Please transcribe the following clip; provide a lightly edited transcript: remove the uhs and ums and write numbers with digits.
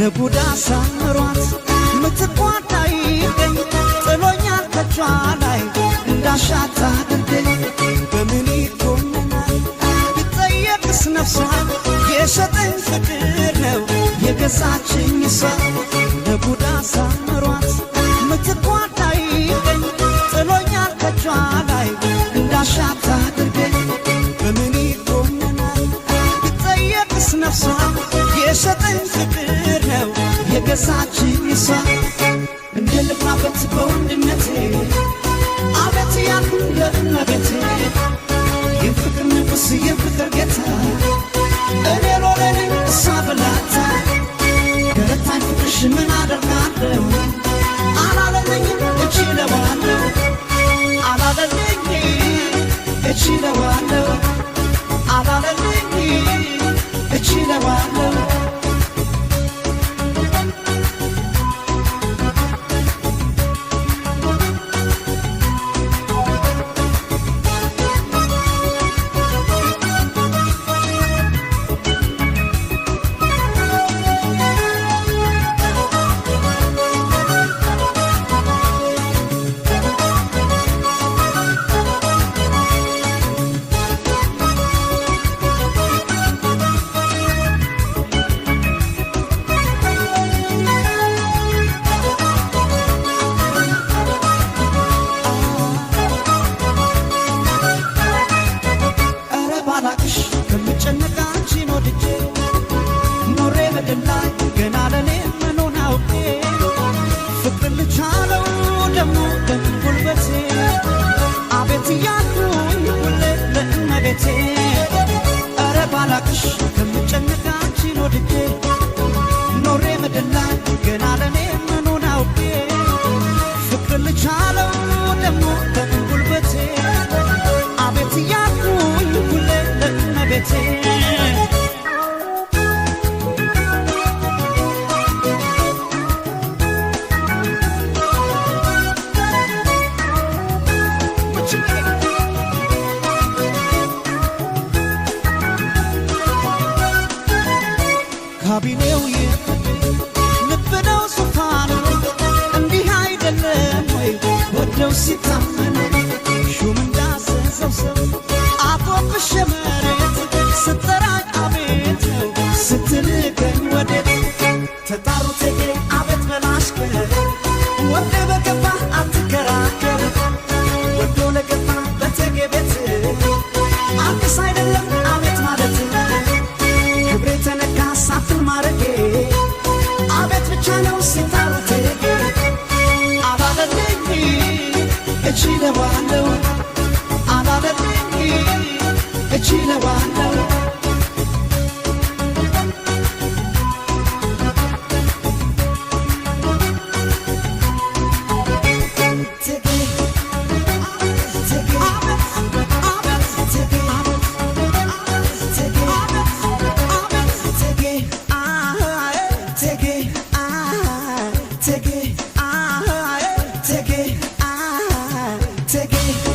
ለቡዳ ሳምሯት ምትቋዳይ ገኝ ጥሎኛል ከቿ ላይ እንዳሻት አድርገኝ በምን ይኮነናል ቢጠየቅስ ነፍሷን የሸጠኝ ፍቅር ነው የገዛችኝ እሷ ለቡዳ ሳምሯት ምትቋዳይ ገኝ ጥሎኛል ከቿ ላይ እንዳሻት አድርገኝ በምን ይኮነናል ቢጠየቅስ ነፍሷን የሸጠኝ ፍቅር ነው የገዛችኝ እሷ እንደ ልባበት በወንድነቴ አቤት ያልኩ ለእመቤቴ የፍቅር ንጉሥ የፍቅር ጌታ እኔ ሎሌ ነኝ እሷ ብላታ ገረታኝ ፍቅርሽ ምን አደርጋለሁ አላለለኝም እችለዋለሁ አላለለኝ እችለዋለሁ አላለለኝ እችለዋለሁ ካቢኔው ልብ ነው ዙፋኑ እንዲህ አይደለም ወይ ወደው ሲታመኑ ሹም እንዳዘዘው ሰው አፎብሽ መሬት ስትጠራኝ አቤት ነው ስትልከኝ ወዴት ተጣሩ ተጌ አቤት በላሽከር ወደ በገባ አትከራከር ወዶ ለገባ በተጌ ቤት አዲስ አይደለም አቤት ማለት ክብሬ ተነካ ሳፍን ማረጌ አቤት ብቻ ነው ሲታሩ ተጌ አላለለኝ እችለዋለሁ አላለለኝ እችለዋለሁ እቴጌ